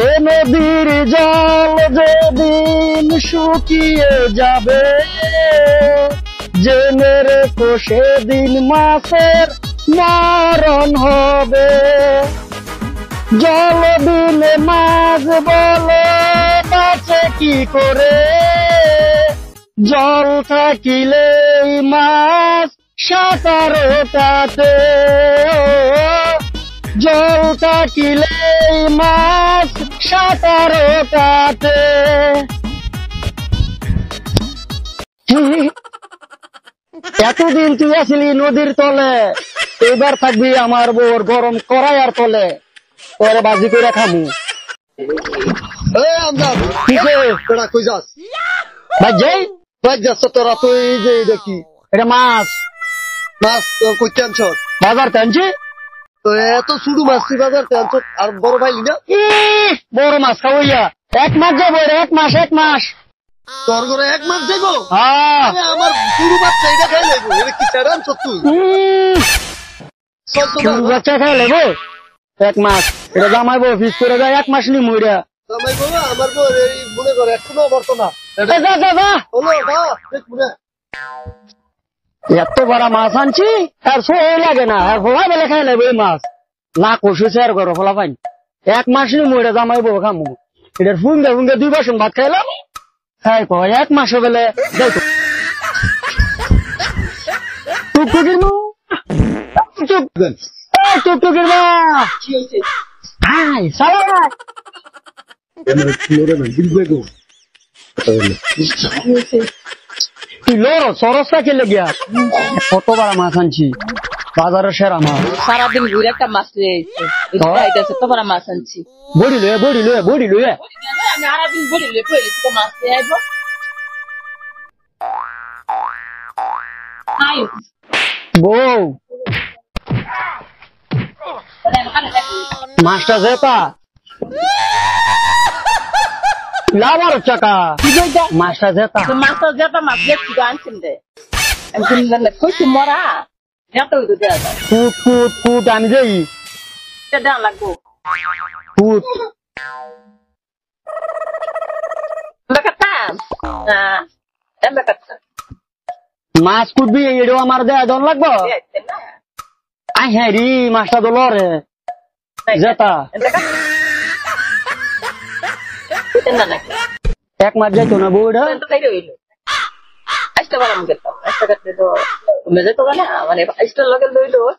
এ নদীর জল যেদিন শুকিয়ে যাবে, জেনে রেখো সেদিন মাছের মরণ হবে। জল দিলে মাছ বলে বাঁচে কি করে, জল থাকিলেই মাছ সাঁতারে কাটে। জল থাকিলেই মাছ সাঁতারে কাটে। এতদিন তুই আসলি নদীর তলে, এবার থাকবি আমার বোর গরম কড়াইয়ার তলে, তোরে বাজি করে খামু। কই যাস? ভাই যাচ্ছ তোরা? তুই যে দেখি এটা মাছ। মাছ কই টানছ? বাজার টানছি। তো এত শুধু মাছ তুই বাজার টানছ, আর বড় ভাইলি না? বড় মাছ খাওয়াইয়া 1 মাস যাবো। 1 মাস 1 মাস তোর ঘরে 1 মাস যাইব? হ্যাঁ, আমার শুরু বাচ্চা এটা খাই লাগবো। এটা কি ছেড়ান তুই? বাচ্চা খাই লাগবো 1 মাস। এটা জামাইবো ফিস করে যায় 1 মাস নি মইরা। জামাই বলো আমার বউ এই মনে করে এখনো বর্ত না। যা যা যা হলো বা দেখ মনে এত বড় মাছ আনছি, আর সই লাগে না। আর ফলা বেলা খাই লাগবে এই মাছ। না কষু শেয়ার করো ফলা পাইনি। 1 মাস নি মইরা জামাইবো খামু। এটার ফুঙ্গে ফুঙ্গে 2 বাসন ভাত খাইলাম। খাই কয় 1 মাস বেলে দেখো টুকটুকির মা, টুকটুকির মা হাই সালাম। তুই লড় সরসটা খেলে গিয়া কত বড় মাছ আনছি, বাজারের সেরা মাছ। সারাদিন ঘুরে একটা মাছ লইছে, তো বড় মাছ আনছি। বড়ি লয়ে আমি সারাদিন বড়ি লয়ে পড়ে তো মাছ দিয়ে আইব। বউ মাছটা যেতা লাভার চাকা মাছটা যেতা মাছটা যেটা মাছ দেখছি আনছেন রে, আমি কইছি মরা যেটা হইতো দেওয়া যায়। ফুট ফুট ফুট আমি যাই দেওয়া লাগবো ফুট মাছ ফুটবি এটাও আমার দেয়া জন লাগবো। আই হ্যাঁ রি মাছটা তো লড়ে যেতা 1 মাস যাইতো না বউটা।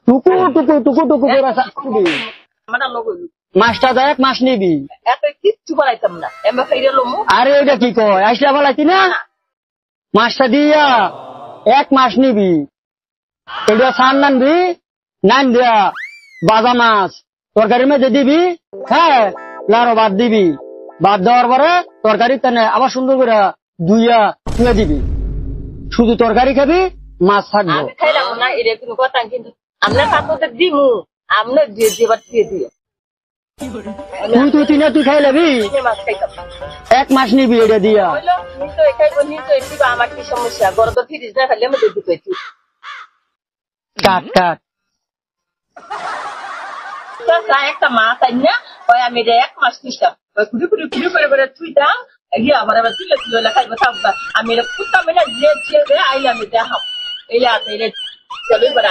টুকু টুকু টুকু টুকু করে করবি মাছটা যা 1 মাস নিবি। কিচ্ছু বানাইতাম না, আরে ওইটা কি কয় আসলে বলাইতি না, মাছটা দিয়া 1 মাস নিবি। এটা সান নানবি, নান দিয়া বাজা মাছ তরকারির মধ্যে দিবি। হ্যাঁ লারো ভাত দিবি, ভাত দেওয়ার পরে তরকারি তেনে আবার সুন্দর করে ধুইয়া ধুয়ে দিবি। শুধু তরকারি খাবি, মাছ থাকবো। খাইলাম না এটা কোনো কথা, কিন্তু আমরা পাত্রতে দিমু, আমরা দিয়ে দিবার দিয়ে দিও। তুই তিনে তুই খাই লাবি, মাছ খাইতাম 1 মাস নিবি এটা দিয়া। আমার কি সমস্যা? গরম তো ফিরিস না, খালি আমি দিতে পেয়েছি। কাট কাট একটা মাছ আই না, আমি 1 মাস খুঁজতাম, কুড়ি কুড়ি কুড়ি করে থুইতাম, গিয়ে আবার আবার তুলে তুলে খাইবো থাকবা। আমি এটা খুঁজতাম না, যে আইলে আমি দেখাম এই চলো এবার